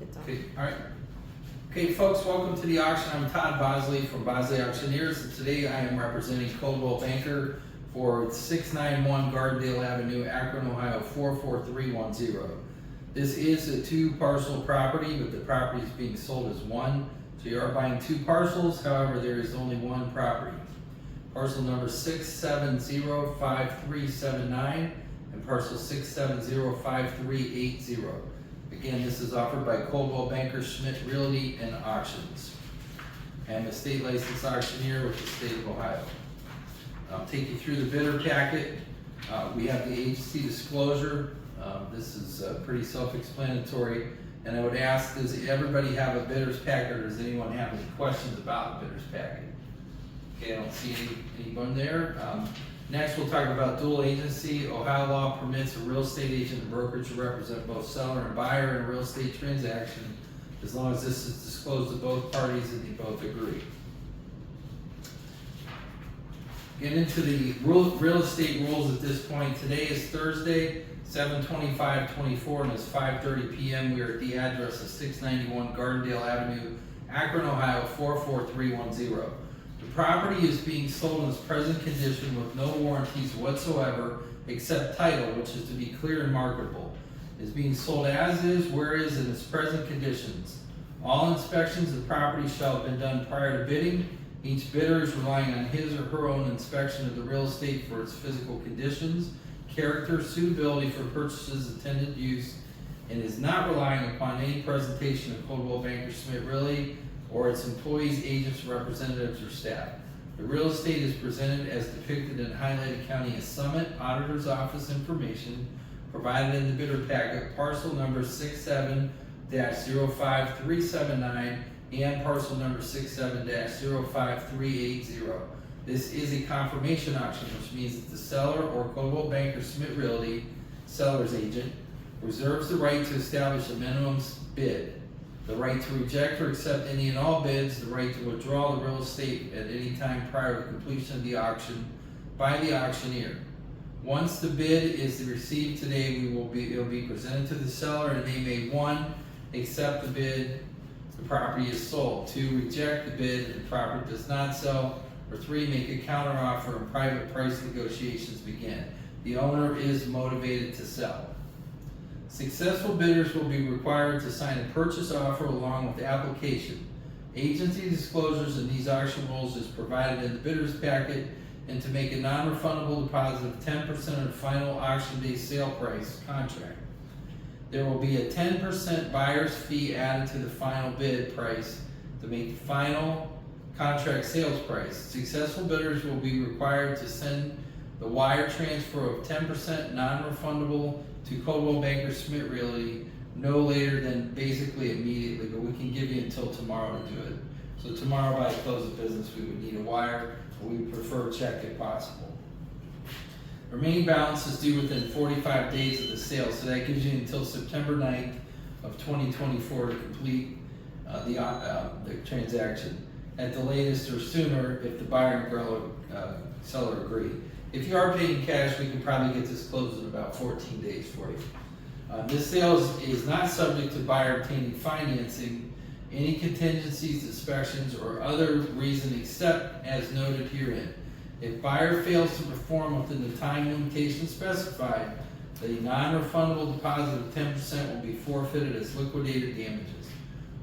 It's on. Okay, all right. Okay, folks, welcome to the auction. I'm Todd Bosley from Bosley Auctioneers, and today I am representing Coldwell Banker for 691 Gardendale Avenue, Akron, Ohio 44310. This is a two-parcel property, but the property is being sold as one. So you are buying two parcels, however, there is only one property. Parcel number 6705379 and parcel 6705380. Again, this is offered by Coldwell Banker, Schmidt, Realty, and Auctions. I'm a state licensed auctioneer with the state of Ohio. I'll take you through the bidder packet. We have the agency disclosure. This is pretty self-explanatory. And I would ask, does everybody have a bidder's packet, or does anyone have any questions about the bidder's packet? Okay, I don't see anyone there. Next, we'll talk about dual agency. Ohio law permits a real estate agent and broker to represent both seller and buyer in a real estate transaction, as long as this is disclosed to both parties and they both agree. Get into the real estate rules at this point. Today is Thursday, 7/25/24, and it's 5:30 p.m. We are at the address of 691 Gardendale Avenue, Akron, Ohio 44310. The property is being sold in its present condition with no warranties whatsoever except title, which is to be clear and marketable. It is being sold as is, where is in its present conditions. All inspections of the property shall have been done prior to bidding. Each bidder is relying on his or her own inspection of the real estate for its physical conditions, character, suitability for purchases, intended use, and is not relying upon any presentation of Coldwell Banker Schmidt Realty or its employees, agents, representatives, or staff. The real estate is presented as depicted in highlighted county as Summit Auditor's Office information provided in the bidder packet, parcel number 67-05379 and parcel number 67-05380. This is a confirmation auction, which means that the seller or Coldwell Banker Schmidt Realty, seller's agent, reserves the right to establish a minimum bid, the right to reject or accept any and all bids, the right to withdraw the real estate at any time prior to completion of the auction by the auctioneer. Once the bid is received today, it will be presented to the seller, and they may 1, accept the bid, the property is sold; 2, reject the bid, the property does not sell; or 3, make a counteroffer and private price negotiations begin. The owner is motivated to sell. Successful bidders will be required to sign a purchase offer along with the application. Agency disclosures in these auction rules is provided in the bidder's packet, and to make a non-refundable deposit of 10% of the final auction day sale price contract. There will be a 10% buyer's fee added to the final bid price to make the final contract sales price. Successful bidders will be required to send the wire transfer of 10% non-refundable to Coldwell Banker Schmidt Realty no later than basically immediately, but we can give you until tomorrow to do it. So tomorrow by the close of business, we would need a wire, but we would prefer a check if possible. Remaining balance is due within 45 days of the sale, so that gives you until September 9th of 2024 to complete the transaction. At the latest or sooner if the buyer and seller agree. If you are paying cash, we can probably get this closed in about 14 days for you. This sale is not subject to buyer obtaining financing, any contingencies, inspections, or other reason except as noted herein. If buyer fails to perform within the time limitation specified, the non-refundable deposit of 10% will be forfeited as liquidated damages.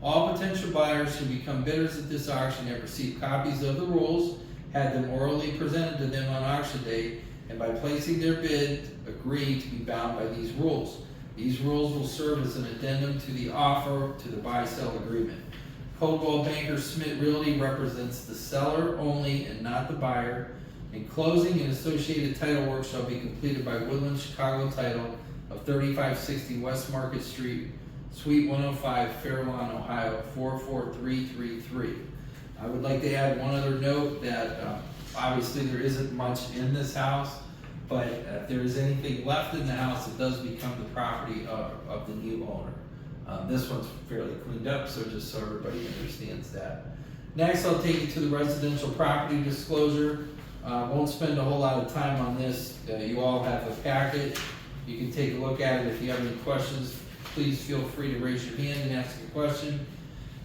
All potential buyers who become bidders at this auction have received copies of the rules, had them orally presented to them on auction day, and by placing their bid, agree to be bound by these rules. These rules will serve as an addendum to the offer to the buy-sell agreement. Coldwell Banker Schmidt Realty represents the seller only and not the buyer. And closing and associated title work shall be completed by Woodland Chicago Title of 3560 West Market Street, Suite 105, Fair Lawn, Ohio 44333. I would like to add one other note that obviously there isn't much in this house, but if there is anything left in the house, it does become the property of the new owner. This one's fairly cleaned up, so just so everybody understands that. Next, I'll take you to the residential property disclosure. Won't spend a whole lot of time on this. You all have a packet. You can take a look at it. If you have any questions, please feel free to raise your hand and ask a question.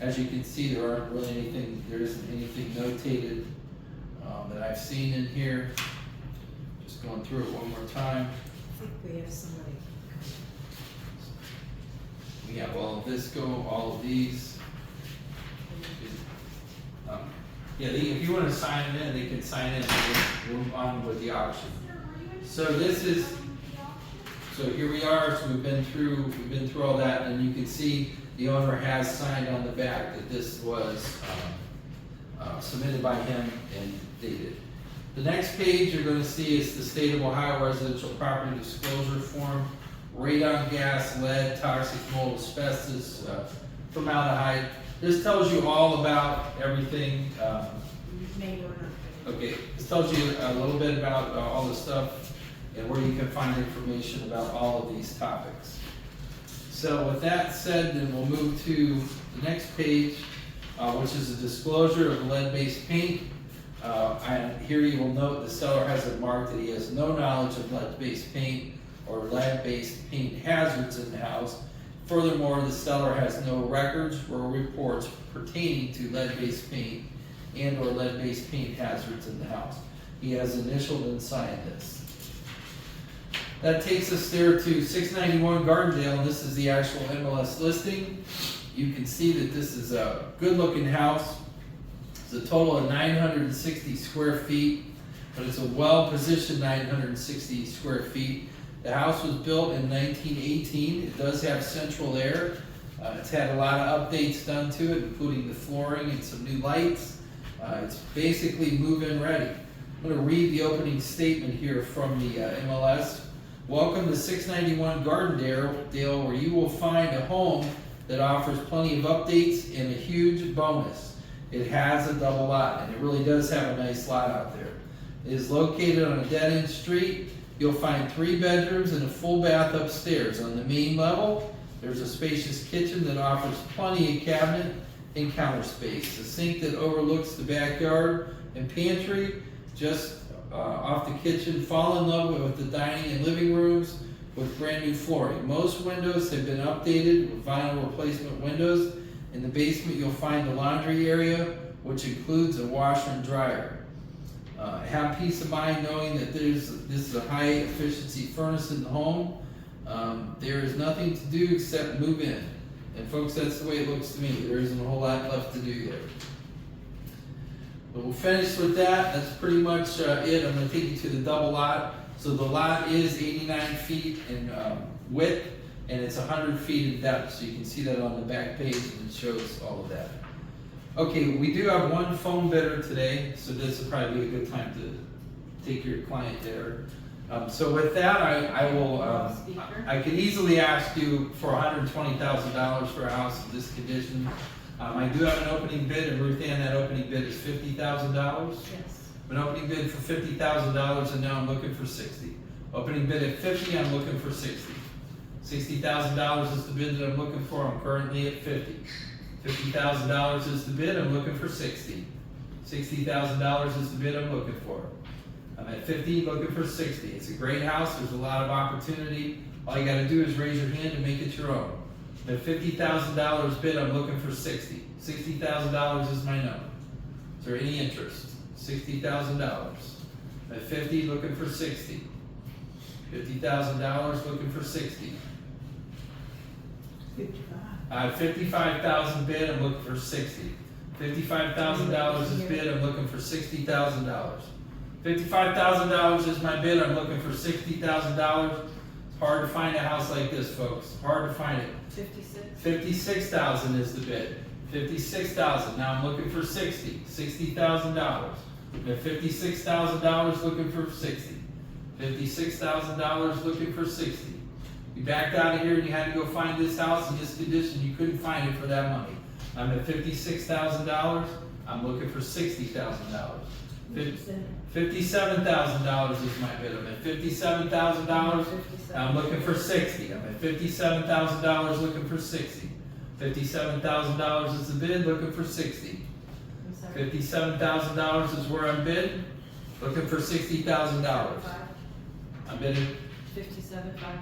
As you can see, there isn't anything notated that I've seen in here. Just going through it one more time. I think we have somebody. We have all of this all of these. Yeah, if you want to sign in, they can sign in and we'll move on with the auction. So here we are, so we've been through all that, and you can see the owner has signed on the back that this was submitted by him and dated. The next page you're going to see is the State of Ohio Residential Property Disclosure Form. Radon gas, lead, toxic mold, asbestos, formaldehyde. This tells you all about everything. Okay, this tells you a little bit about all the stuff and where you can find information about all of these topics. So with that said, then we'll move to the next page, which is a disclosure of lead-based paint. Here you will note the seller has it marked that he has no knowledge of lead-based paint or lead-based paint hazards in the house. Furthermore, the seller has no records or reports pertaining to lead-based paint and or lead-based paint hazards in the house. He has initialed and signed this. That takes us there to 691 Gardendale, and this is the actual MLS listing. You can see that this is a good-looking house. It's a total of 960 square feet, but it's a well-positioned 960 square feet. The house was built in 1918. It does have central air. It's had a lot of updates done to it, including the flooring and some new lights. It's basically move-in ready. I'm going to read the opening statement here from the MLS. Welcome to 691 Gardendale, where you will find a home that offers plenty of updates and a huge bonus. It has a double lot, and it really does have a nice lot out there. It is located on a dead-end street. You'll find 3 bedrooms and a full bath upstairs. On the main level, there's a spacious kitchen that offers plenty of cabinet and counter space. A sink that overlooks the backyard and pantry just off the kitchen. Fall in love with the dining and living rooms with brand new flooring. Most windows have been updated with vinyl replacement windows. In the basement, you'll find the laundry area, which includes a washer and dryer. Have peace of mind knowing that this is a high efficiency furnace in the home. There is nothing to do except move in. And folks, that's the way it looks to me. There isn't a whole lot left to do there. But we'll finish with that. That's pretty much it. I'm going to take you to the double lot. So the lot is 89 feet in width, and it's 100 feet in depth. So you can see that on the back page, and it shows all of that. Okay, we do have one phone bidder today, so this will probably be a good time to take your client there. So with that, I can easily ask you for $120,000 for a house in this condition. I do have an opening bid, and Ruth Ann, that opening bid is $50,000. Yes. An opening bid for $50,000, and now I'm looking for $60,000. Opening bid at $50,000, I'm looking for $60,000. $60,000 is the bid that I'm looking for. I'm currently at $50,000. $50,000 is the bid. I'm looking for $60,000. $60,000 is the bid I'm looking for. I'm at $50,000, looking for $60,000. It's a great house. There's a lot of opportunity. All you got to do is raise your hand and make it your own. I'm at $50,000 bid. I'm looking for $60,000. $60,000 is my number. Is there any interest? $60,000. I'm at $50,000, looking for $60,000. $50,000, looking for $60,000. 55. $55,000 bid, I'm looking for $60,000. $55,000 is bid, I'm looking for $60,000. $55,000 is my bid, I'm looking for $60,000. It's hard to find a house like this, folks. Hard to find it. 56. $56,000 is the bid. $56,000. Now I'm looking for $60,000. $60,000. $56,000 looking for $60,000. $56,000 looking for $60,000. You backed out of here and you had to go find this house in this condition. You couldn't find it for that money. I'm at $56,000. I'm looking for $60,000. $57,000 is my bid. I'm at $57,000. I'm looking for $60,000. I'm at $57,000 looking for $60,000. $57,000 is the bid, looking for $60,000. $57,000 is where I'm bid, looking for $60,000. I'm bidding 57.5.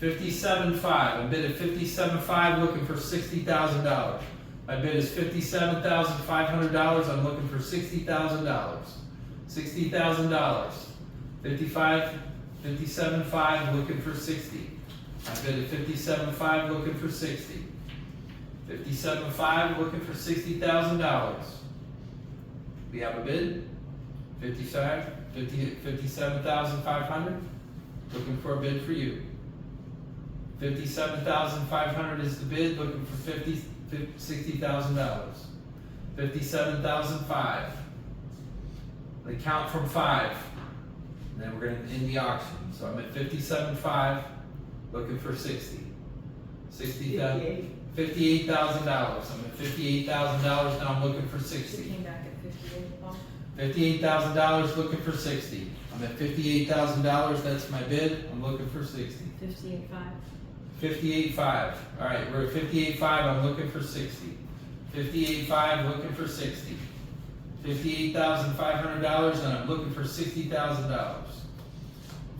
57.5. I bid at 57.5, looking for $60,000. My bid is $57,500. I'm looking for $60,000. $60,000. 57.5, looking for 60. I bid at 57.5, looking for 60. 57.5, looking for $60,000. We have a bid. 57,500. Looking for a bid for you. 57,500 is the bid. Looking for $60,000. 57,005. They count from 5. And then we're going to end the auction. So I'm at 57.5. Looking for 60. $58,000. I'm at $58,000. Now I'm looking for 60. She came back at 58, Paul. $58,000, looking for 60. I'm at $58,000, that's my bid, I'm looking for 60. 58.5. 58.5, all right, we're at 58.5, I'm looking for 60. 58.5, looking for 60. $58,500, and I'm looking for $60,000.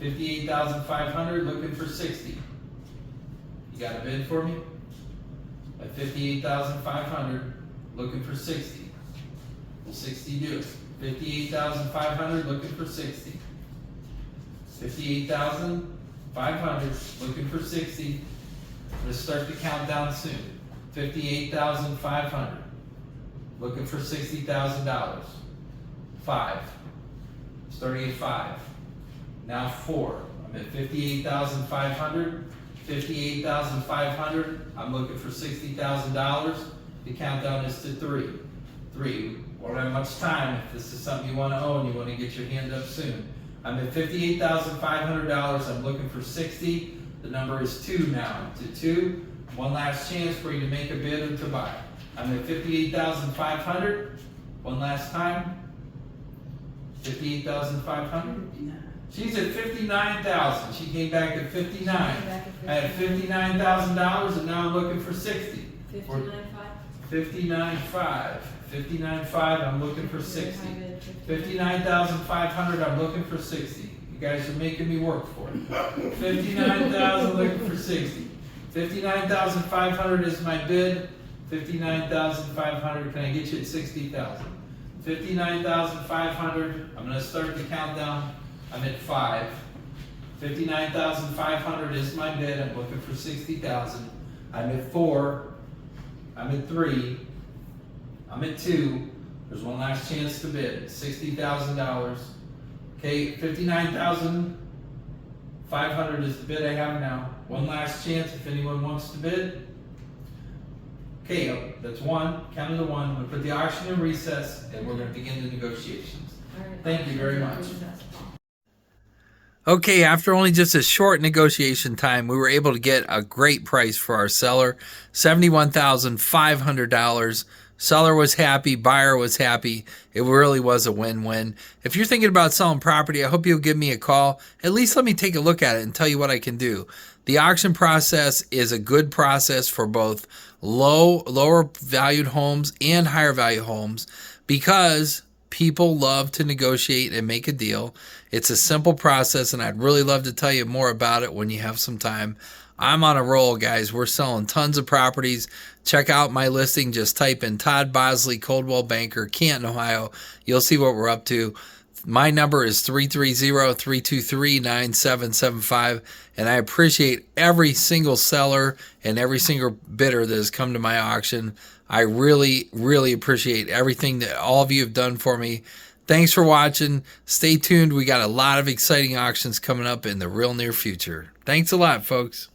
58,500, looking for 60. You got a bid for me? At 58,500, looking for 60. Will 60 do it? 58,500, looking for 60. 58,500, looking for 60. Let's start the countdown soon. 58,500, looking for $60,000. 5. Starting at 5. Now 4. I'm at 58,500. 58,500. I'm looking for $60,000. The countdown is to 3. 3. We don't have much time. If this is something you want to own, you want to get your hand up soon. I'm at $58,500. I'm looking for 60. The number is 2 now. To 2. One last chance for you to make a bid or to buy. I'm at 58,500. One last time. 58,500. She's at 59,000. She came back at 59. I had $59,000, and now I'm looking for 60. 59.5. 59.5. I'm looking for 60. 59,500. I'm looking for 60. You guys are making me work for it. 59,000. Looking for 60. 59,500 is my bid. 59,500. Can I get you at 60,000? 59,500. I'm going to start the countdown. I'm at 5. 59,500 is my bid. I'm looking for 60,000. I'm at 4. I'm at 3. I'm at 2. There's one last chance to bid. $60,000. Okay, 59,500 is the bid I have now. One last chance if anyone wants to bid. Okay, that's 1. Count to 1. I'm going to put the auction in recess, and we're going to begin the negotiations. Thank you very much. Okay, after only just a short negotiation time, we were able to get a great price for our seller, $71,500. Seller was happy, buyer was happy. It really was a win-win. If you're thinking about selling property, I hope you'll give me a call. At least let me take a look at it and tell you what I can do. The auction process is a good process for both lower valued homes and higher value homes because people love to negotiate and make a deal. It's a simple process, and I'd really love to tell you more about it when you have some time. I'm on a roll, guys. We're selling tons of properties. Check out my listing. Just type in Todd Bosley, Coldwell Banker, Canton, Ohio. You'll see what we're up to. My number is 330-323-9775, and I appreciate every single seller and every single bidder that has come to my auction. I really, really appreciate everything that all of you have done for me. Thanks for watching. Stay tuned. We got a lot of exciting auctions coming up in the real near future. Thanks a lot, folks.